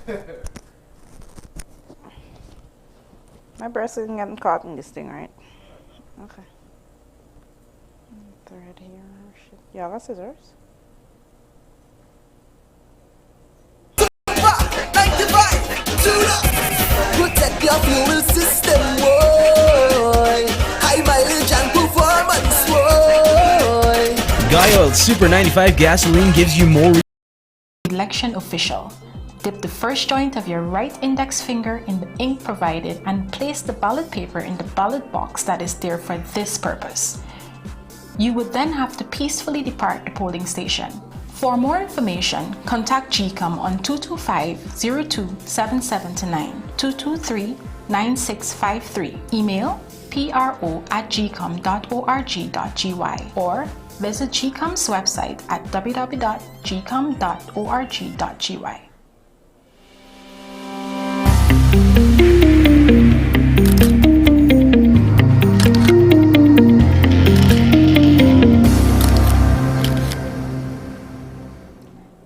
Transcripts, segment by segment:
My breast isn't getting caught in this thing, right? Okay. Thread here. Shit. Yeah, got scissors. 95, protect your fuel system, boy. High mileage and performance, boy. Guy Oil Super 95 gasoline gives you more. Election official. Dip the first joint of your right index finger in the ink provided and place the ballot paper in the ballot box that is there for this purpose. You would then have to peacefully depart the polling station. For more information, contact GCOM on 225-02-7729, 223-9653, email pro@gcom.org.gy, or visit GCOM's website at www.gcom.org.gy.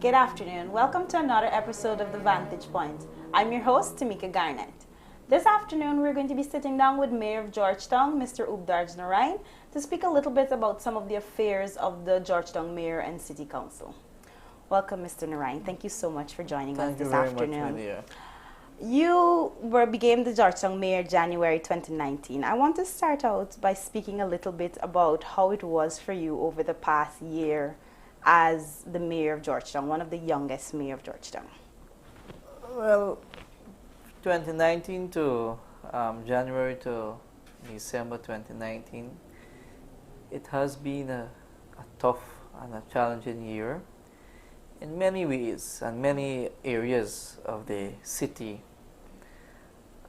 Good afternoon. Welcome to another episode of the Vantage Point. I'm your host, Tamika Garnett. This afternoon, we're going to be sitting down with Mayor of Georgetown, Mr. Ubraj Narine, to speak a little bit about some of the affairs of the Georgetown Mayor and City Council. Welcome, Mr. Narine. Thank you so much for joining us this afternoon. Much, you became the Georgetown Mayor January 2019. I want to start out by speaking a little bit about how it was for you over the past year as the Mayor of Georgetown, one of the youngest Mayor of Georgetown. Well, 2019 to January to December 2019, it has been a tough and a challenging year in many ways and many areas of the city.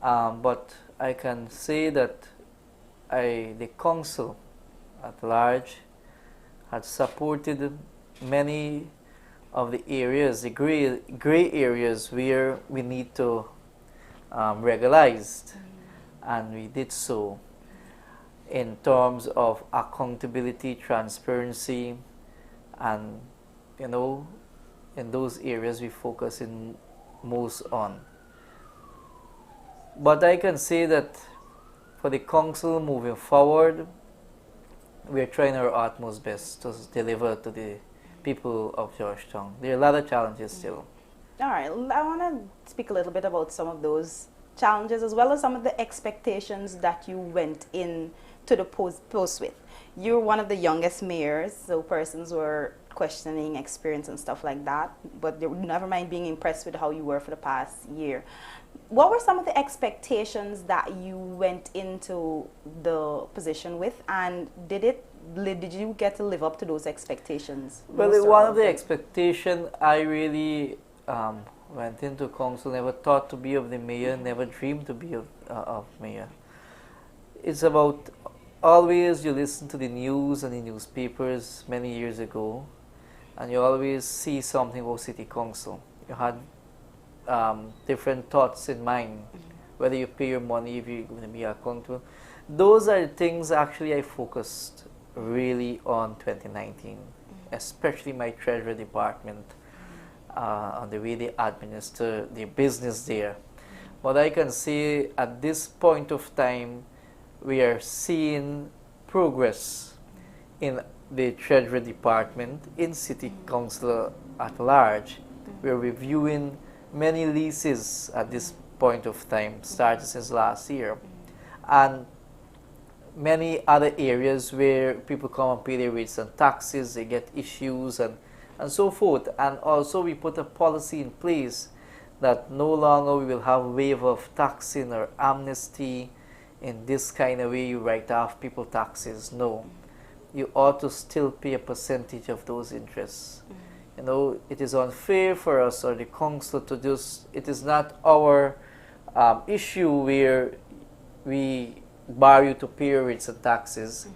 But I can say that the council at large had supported many of the areas, the gray areas where we need to regularize, and we did so in terms of accountability, transparency, and in those areas we focus in most on. But I can say that for the council moving forward, we are trying our utmost best to deliver to the people of Georgetown. There are a lot of challenges still. All right, I want to speak a little bit about some of those challenges as well as some of the expectations that you went in to the post with. You're one of the youngest mayors, so persons were questioning experience and stuff like that, but they would never mind being impressed with how you were for the past year. What were some of the expectations that you went into the position with, and did you get to live up to those expectations? Well, one of the expectations I really went into council, never thought to be of the mayor, never dreamed to be of mayor. It's about always you listen to the news and the newspapers many years ago, and you always see something about city council. You had different thoughts in mind, whether you pay your money, if you're going to be accountable. Those are the things actually I focused really on 2019, especially my treasury department, on the way they administer the business there. But I can say at this point of time, we are seeing progress in the treasury department, in city council at large. We're reviewing many leases at this point of time, started since last year, and many other areas where people come and pay their rates and taxes, they get issues and so forth. And also we put a policy in place that no longer we will have waiver of taxing or amnesty in this kind of way you write off people taxes. No, you ought to still pay a percentage of those interests. It is unfair for us or the council to just, it is not our issue where we bar you to pay your rates and taxes.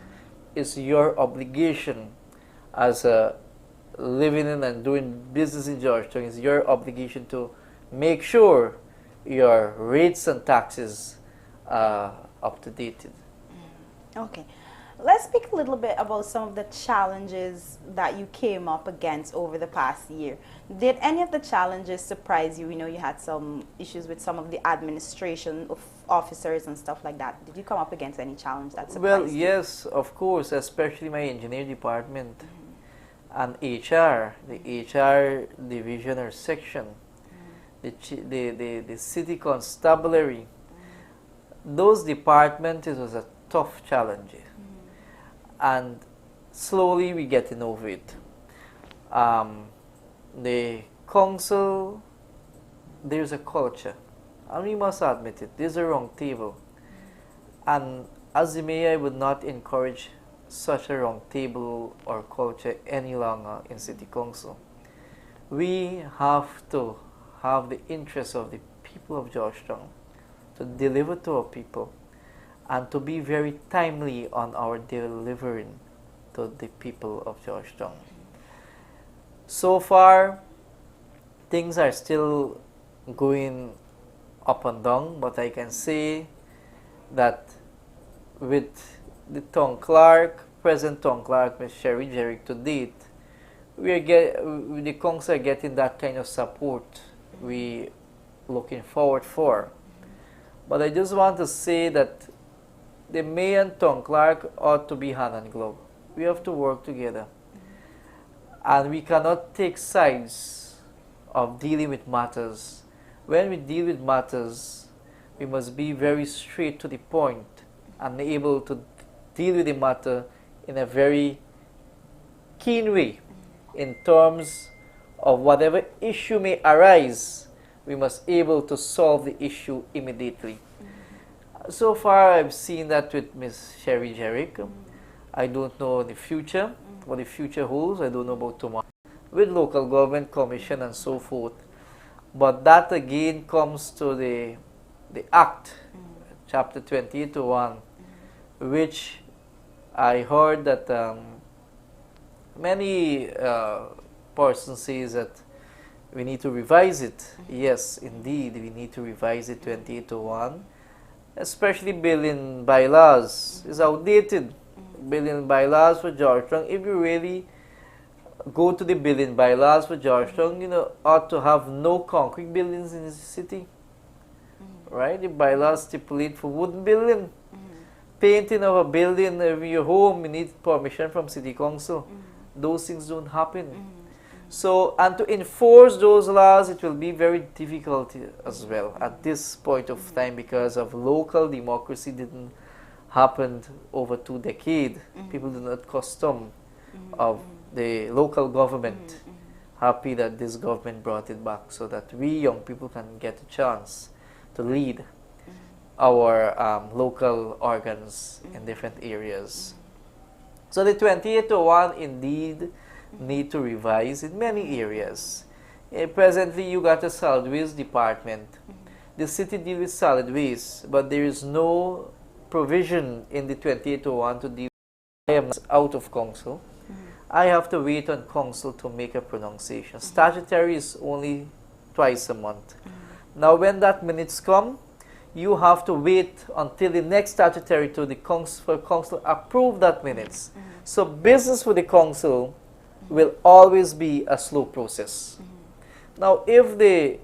It's your obligation as a living in and doing business in Georgetown. It's your obligation to make sure your rates and taxes are up to date. Okay. Let's speak a little bit about some of the challenges that you came up against over the past year. Did any of the challenges surprise you? We know you had some issues with some of the administration of officers and stuff like that. Did you come up against any challenge that surprised Well, you? yes, of course, especially my engineer department and HR, the HR division or section, the city constabulary. Those departments, it was a tough challenge. And slowly we getting over it. The council, there's a culture, and we must admit it, there's a wrong table. And as the mayor, I would not encourage such a wrong table or culture any longer in city council. We have to have the interests of the people of Georgetown to deliver to our people and to be very timely on our delivering to the people of Georgetown. So far, things are still going up and down, but I can say that with the town clerk, present town clerk, Ms. Sherry Jerrick, to date, the council are getting that kind of support we looking forward for. But I just want to say that the mayor and town clerk ought to be hand and glove. We have to work together. And we cannot take sides of dealing with matters. When we deal with matters, we must be very straight to the point and able to deal with the matter in a very keen way in terms of whatever issue may arise. We must be able to solve the issue immediately. So far, I've seen that with Ms. Sherry Jerrick. I don't know the future, what the future holds. I don't know about tomorrow. With local government commission and so forth. But that again comes to the Act, chapter 28:1, which I heard that many persons say that we need to revise it. Yes, indeed, we need to revise it 28:1. Especially building bylaws is outdated. Building bylaws for Georgetown, if you really go to the building bylaws for Georgetown, ought to have no concrete buildings in the city. Right? The bylaws stipulate for wooden building. Painting of a building of your home, you need permission from city council. Those things don't happen. So, and to enforce those laws, it will be very difficult as well at this point of time because of local democracy didn't happen over 2 decades. People do not custom of the local government. Happy that this government brought it back so that we young people can get a chance to lead our local organs in different areas. So the 28:1 indeed need to revise in many areas. Presently, you got a solid waste department. The city deals with solid waste, but there is no provision in the 28:1 to deal. I am out of council. I have to wait on council to make a pronunciation. Statutory is only twice a month. Now, when that minutes come, you have to wait until the next statutory to the council for council approve that minutes. So business with the council will always be a slow process. Now, if the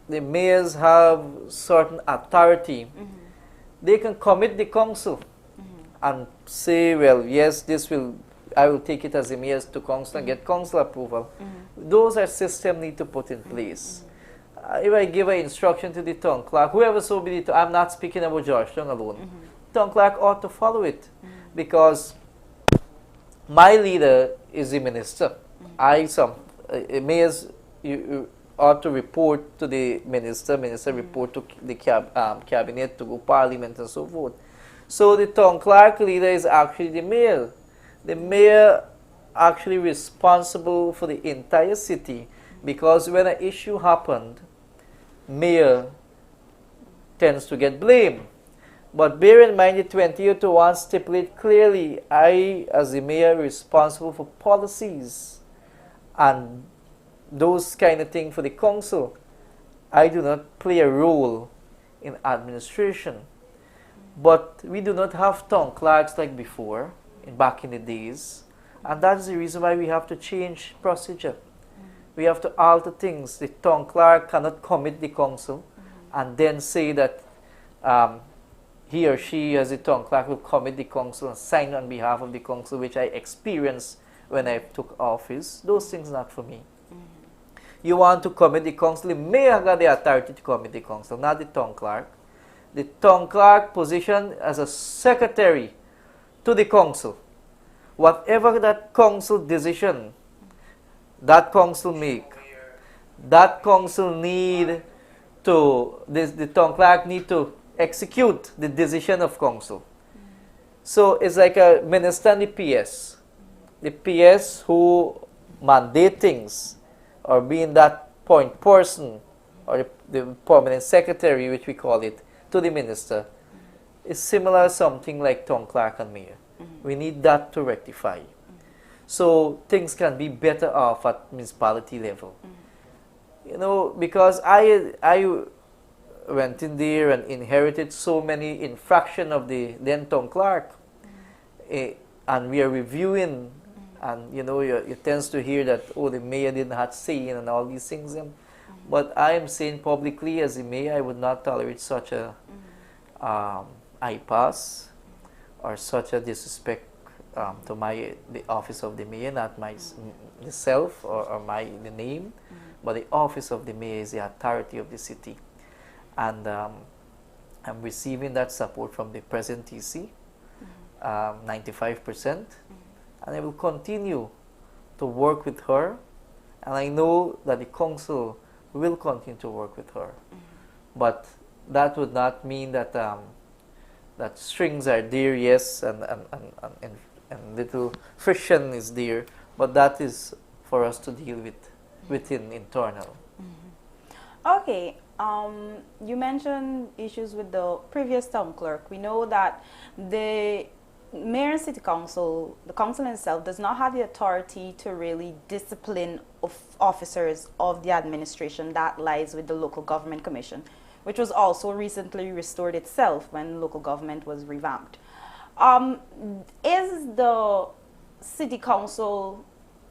mayors have certain authority, they can commit the council and say, well, yes, I will take it as a mayor to council and get council approval. Those are systems need to put in place. If I give an instruction to the town clerk, whoever so be it, I'm not speaking about Georgetown alone. Town clerk ought to follow it because my leader is the minister. Mayors you ought to report to the minister report to the cabinet, to go parliament and so forth. So the town clerk leader is actually the mayor. The mayor actually responsible for the entire city because when an issue happened, mayor tends to get blamed. But bear in mind the 28:1 stipulate clearly, I as the mayor responsible for policies and those kind of things for the council. I do not play a role in administration. But we do not have town clerks like before. back in the days, and that is the reason why we have to change procedure. We have to alter things. The town clerk cannot commit the council and then say that he or she, as a town clerk, will commit the council and sign on behalf of the council, which I experienced when I took office. Those things not for me. You want to commit the council, the mayor got the authority to commit the council, not the town clerk. The town clerk position as a secretary to the council. Whatever that council decision that council make, that council need to, the town clerk need to execute the decision of council. So it's like a minister and the PS. The PS who mandate things or being that point person or the permanent secretary, which we call it, to the minister, is similar something like town clerk and mayor. We need that to rectify. So things can be better off at municipality level. You know, because I went in there and inherited so many infraction of the then town clerk, and we are reviewing, and you know, you tends to hear that, oh, the mayor didn't have say in and all these things. But I am saying publicly as the mayor, I would not tolerate such a IPAS or such a disrespect to the office of the mayor, not myself or the name, but the office of the mayor is the authority of the city, and I'm receiving that support from the present TC, 95%, and I will continue to work with her, and I know that the council will continue to work with her, but that would not mean that that strings are there, yes, and little friction is there, but that is for us to deal with within internal. Okay, you mentioned issues with the previous town clerk. We know that the mayor and city council, the council itself, does not have the authority to really discipline of officers of the administration. That lies with the local government commission, which was also recently restored itself when local government was revamped. Is the city council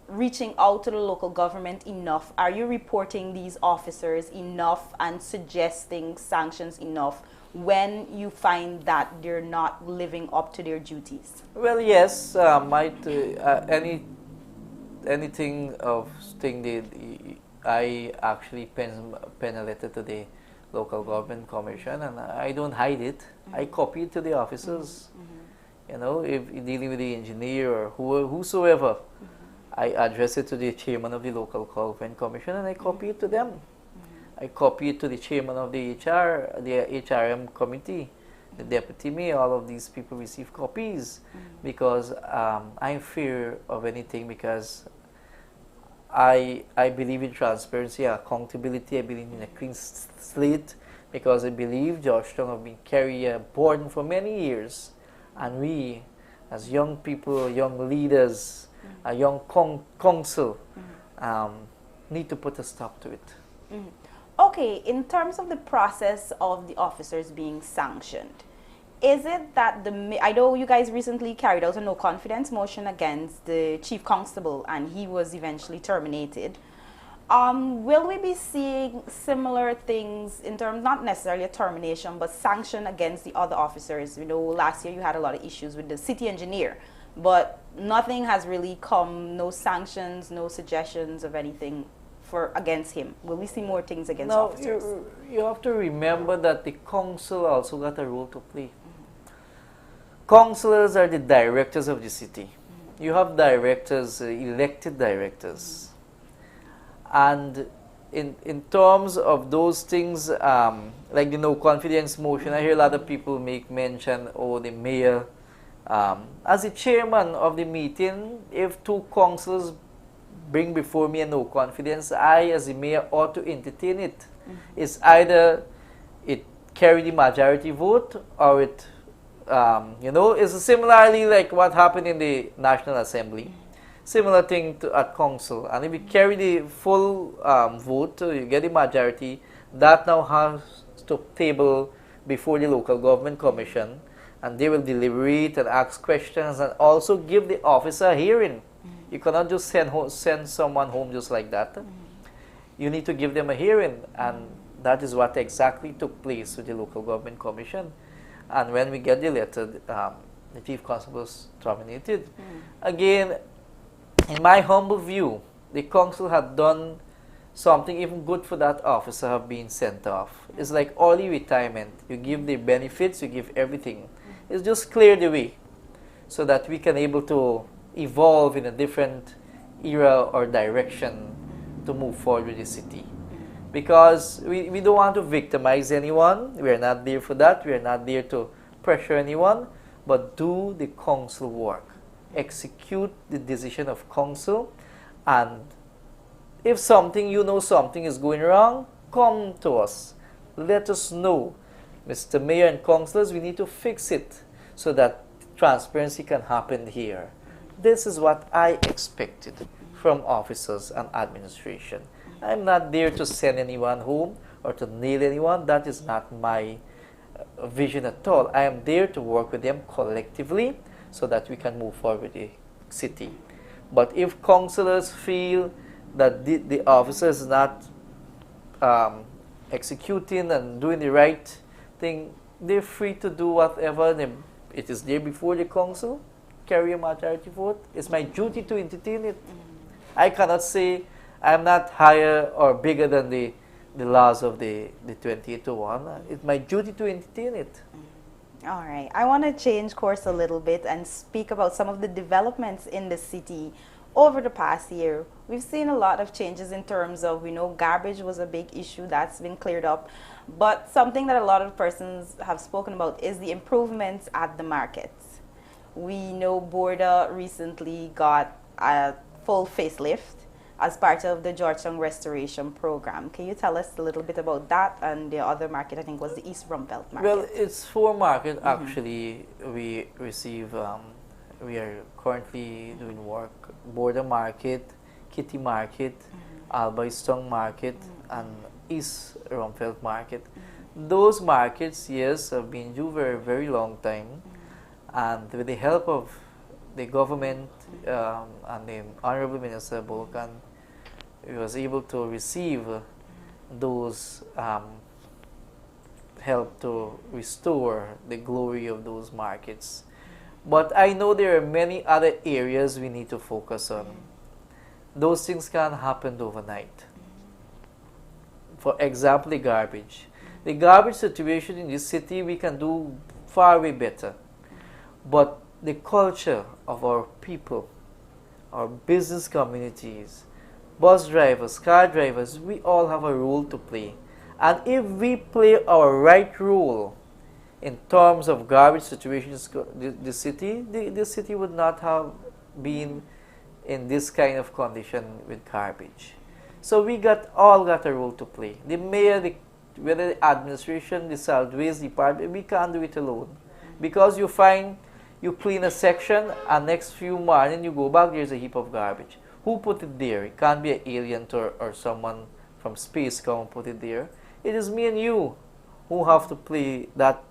reaching out to the local government enough? Are you reporting these officers enough and suggesting sanctions enough when you find that they're not living up to their duties? Well, yes, anything of thing I actually pen a letter to the local government commission, and I don't hide it. I copy it to the officers. You know, if dealing with the engineer or whosoever, I address it to the chairman of the local government commission, and I copy it to them. I copy it to the chairman of the HRM committee, the deputy mayor. All of these people receive copies because I'm fear of anything, because I believe in transparency, accountability. I believe in a clean slate, because I believe Georgetown have been carrying a burden for many years, and we, as young people, young leaders, a young council, need to put a stop to it. Okay, in terms of the process of the officers being sanctioned, is it that I know you guys recently carried out a no confidence motion against the chief constable, and he was eventually terminated. Will we be seeing similar things in terms, not necessarily a termination, but sanction against the other officers? You know, last year you had a lot of issues with the city engineer, but nothing has really come, no sanctions, no suggestions of anything against him. Will we see more things against officers? You have to remember that the council also got a role to play. Councillors are the directors of the city. You have directors, elected directors. And in terms of those things, like the no confidence motion, I hear a lot of people make mention, oh, the mayor. As the chairman of the meeting, if two councillors bring before me a no confidence, I as the mayor ought to entertain it. It's either it carry the majority vote, or it, you know, it's similarly like what happened in the National Assembly. Similar thing at council. And if you carry the full vote, you get the majority, that now has to table before the local government commission, and they will deliberate and ask questions and also give the officer a hearing. You cannot just send someone home just like that. You need to give them a hearing, and that is what exactly took place with the Local Government Commission. And when we get the letter, the Chief Constable was terminated. Again, in my humble view, the council had done something even good for that officer have been sent off. It's like early retirement. You give the benefits, you give everything. It's just clear the way so that we can able to evolve in a different era or direction to move forward with the city. Because we don't want to victimize anyone. We are not there for that. We are not there to pressure anyone, but do the council work. Execute the decision of council, and if something something is going wrong, come to us. Let us know. Mr. Mayor and councillors, we need to fix it so that transparency can happen here. This is what I expected from officers and administration. I'm not there to send anyone home or to nail anyone. That is not my vision at all. I am there to work with them collectively so that we can move forward with the city. But if councillors feel that the officer is not executing and doing the right thing, they're free to do whatever. It is there before the council. Carry a majority vote. It's my duty to entertain it. I cannot say I'm not higher or bigger than the laws of the 28 to 1. It's my duty to entertain it. All right. I want to change course a little bit and speak about some of the developments in the city over the past year. We've seen a lot of changes in terms of, garbage was a big issue that's been cleared up. But something that a lot of persons have spoken about is the improvements at the markets. We know Border recently got a full facelift as part of the Georgetown restoration program. Can you tell us a little bit about that and the other market? I think was the East Rumpelt market. Well, it's 4 markets actually. We receive. We are currently doing work. Border Market, Kitty Market, Albaistong Market, and East Rumpelt Market. Those markets, yes, have been due for a very long time, and with the help of the government and the Honorable Minister Bolkan, we was able to receive those help to restore the glory of those markets. But I know there are many other areas we need to focus on. Those things can't happen overnight. For example, the garbage. The garbage situation in this city, we can do far way better. But the culture of our people, our business communities, bus drivers, car drivers, we all have a role to play. And if we play our right role in terms of garbage situations, the city would not have been in this kind of condition with garbage. So we all got a role to play. The mayor, whether the administration, the solid waste department, we can't do it alone. Because you find you clean a section and next few morning you go back, there's a heap of garbage. Who put it there? It can't be an alien or someone from space come and put it there. It is me and you who have to play that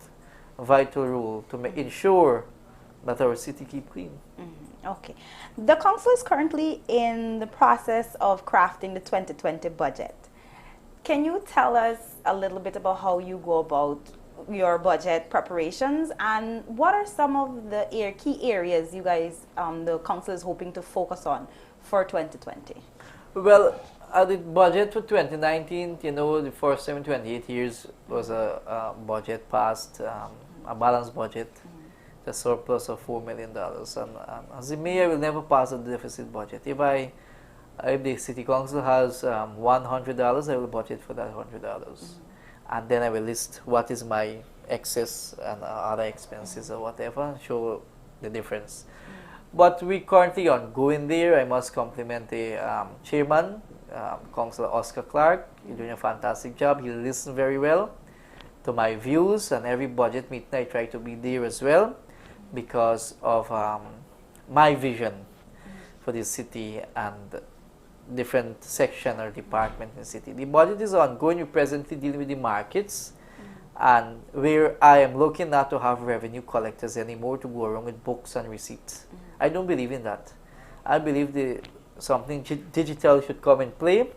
vital role to ensure that our city keep clean. Okay. The council is currently in the process of crafting the 2020 budget. Can you tell us a little bit about how you go about your budget preparations, and what are some of the key areas you guys, the council is hoping to focus on for 2020? Well, the budget for 2019, the first 28 years was a budget passed, a balanced budget, a surplus of $4 million. And as the mayor, will never pass a deficit budget. If the city council has $100, I will budget for that $100. And then I will list what is my excess and other expenses or whatever, and show the difference. But we currently ongoing there. I must compliment the chairman, Councillor Oscar Clark. He's doing a fantastic job. He listens very well to my views, and every budget meeting I try to be there as well because of my vision for the city and different section or department in the city. The budget is ongoing. We're presently dealing with the markets, and where I am looking not to have revenue collectors anymore to go around with books and receipts. I don't believe in that. I believe something digital should come in play,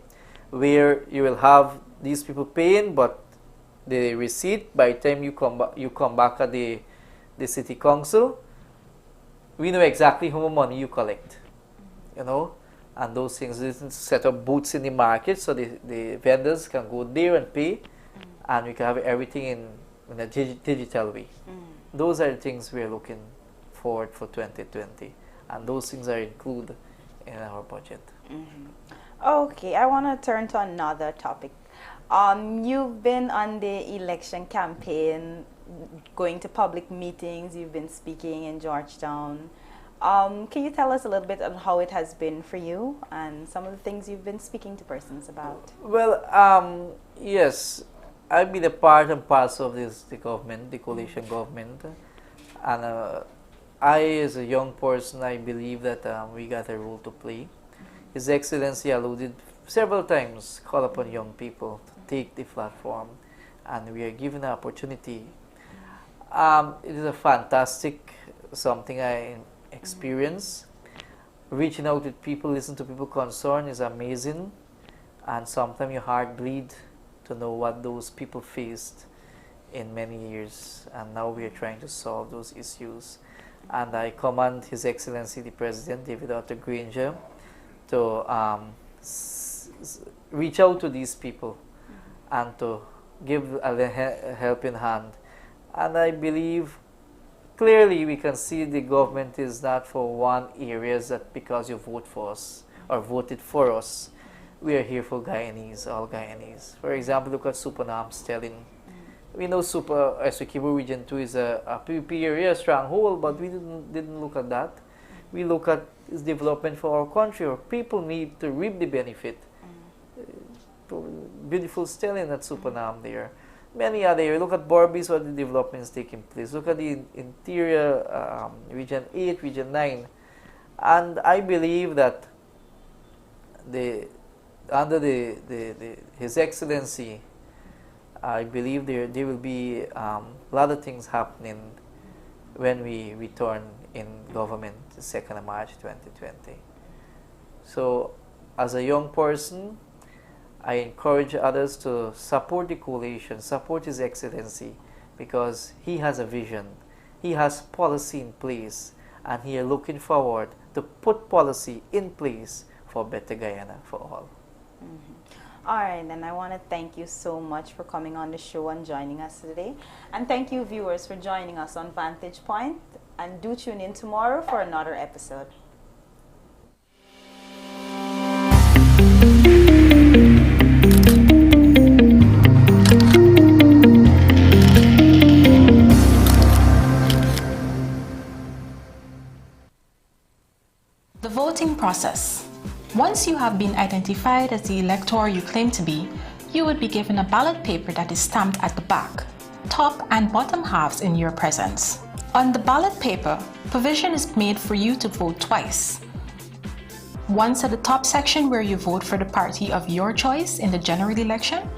where you will have these people paying, but the receipt, by the time you come back at the city council, we know exactly how much money you collect, you know, and those things. Set up booths in the market so the vendors can go there and pay, and we can have everything in a digital way. Those are the things we are looking forward for 2020, and those things are included in our budget. Okay, I want to turn to another topic. You've been on the election campaign, going to public meetings, you've been speaking in Georgetown. Can you tell us a little bit on how it has been for you and some of the things you've been speaking to persons about? Well, yes, I've been a part and parcel of the government, the coalition government, and I, as a young person, I believe that we got a role to play. His Excellency alluded several times, call upon young people to take the platform, and we are given an opportunity. It is a fantastic something I experience. Reaching out with people, listen to people concerned is amazing, and sometimes your heart bleeds to know what those people faced in many years, and now we are trying to solve those issues. And I commend His Excellency the President, David Arthur Granger, to reach out to these people and to give a helping hand. And I believe clearly we can see the government is not for one area, that because you vote for us or voted for us, we are here for Guyanese, all Guyanese. For example, look at Supernam Stelling. We know Essequibo Region 2 is a PPP area, a stronghold, but we didn't look at that. We look at its development for our country, or people need to reap the benefit. Beautiful Stelling at Supernam there. Many other areas. Look at Borbis, what the development is taking place. Look at the interior, Region 8, Region 9. And I believe that under His Excellency, I believe there will be a lot of things happening when we return in government the 2nd of March 2020. So, as a young person, I encourage others to support the coalition, support His Excellency, because he has a vision, he has policy in place, and he is looking forward to put policy in place for better Guyana for all. All right, then I want to thank you so much for coming on the show and joining us today. And thank you, viewers, for joining us on Vantage Point. And do tune in tomorrow for another episode. The voting process. Once you have been identified as the elector you claim to be, you would be given a ballot paper that is stamped at the back, top and bottom halves in your presence. On the ballot paper, provision is made for you to vote twice. Once at the top section where you vote for the party of your choice in the general election,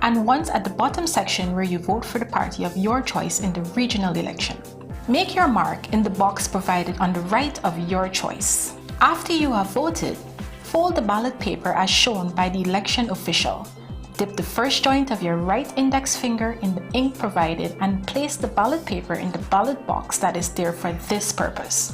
and once at the bottom section where you vote for the party of your choice in the regional election. Make your mark in the box provided on the right of your choice. After you have voted, fold the ballot paper as shown by the election official. Dip the first joint of your right index finger in the ink provided and place the ballot paper in the ballot box that is there for this purpose.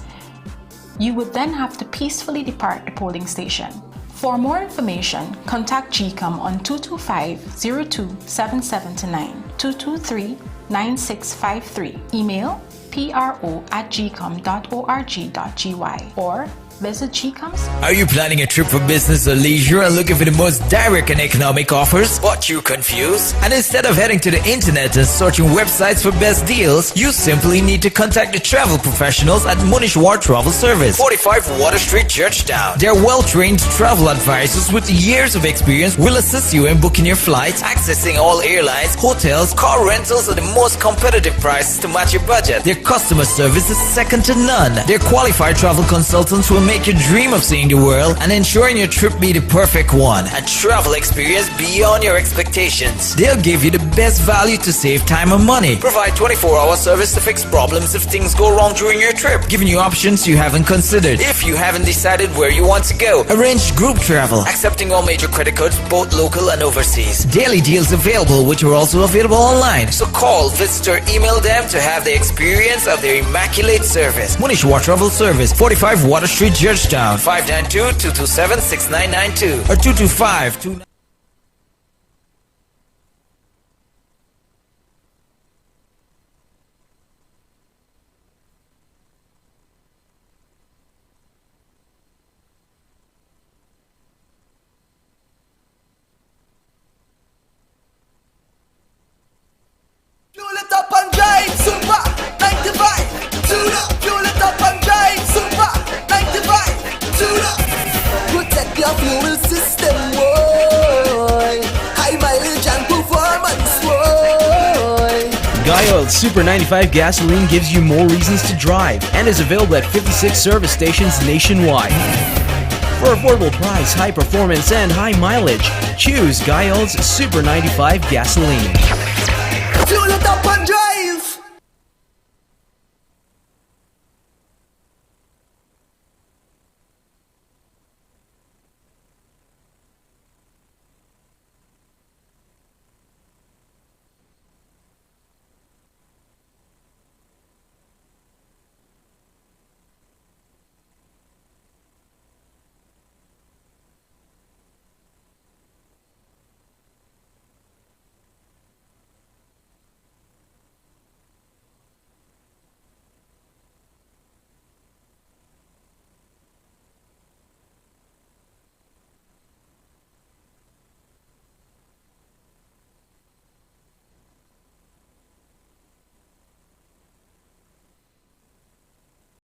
You would then have to peacefully depart the polling station. For more information, contact GCOM on 225-027729, 223-9653, email pro@gcom.org.gy, or visit GCOM's. Are you planning a trip for business or leisure and looking for the most direct and economic offers, but you're confused? And instead of heading to the internet and searching websites for best deals, you simply need to contact the travel professionals at Munishwar Travel Service, 45 Water Street, Georgetown. Their well-trained travel advisors with years of experience will assist you in booking your flights, accessing all airlines, hotels, car rentals at the most competitive prices to match your budget. Their customer service is second to none. Their qualified travel consultants will make your dream of seeing the world and ensuring your trip be the perfect one. A travel experience beyond your expectations. They'll give you the best value to save time and money. Provide 24-hour service to fix problems if things go wrong during your trip, giving you options you haven't considered if you haven't decided where you want to go. Arrange group travel, accepting all major credit cards, both local and overseas. Daily deals available, which are also available online. So call, visit, or email them to have the experience of their immaculate service. Munishwar Travel Service, 45 Water Street, Georgetown, 592-227-6992 or 225-29. Fuel it up and drive, super 95. Tune up. Fuel it up and drive, super 95. Tune up. Protect your fuel system, boy. High mileage and performance, boy. Guy Oil's Super 95 gasoline gives you more reasons to drive and is available at 56 service stations nationwide. For affordable price, high performance, and high mileage, choose Guy Oil's Super 95 gasoline. Fuel it up and drive.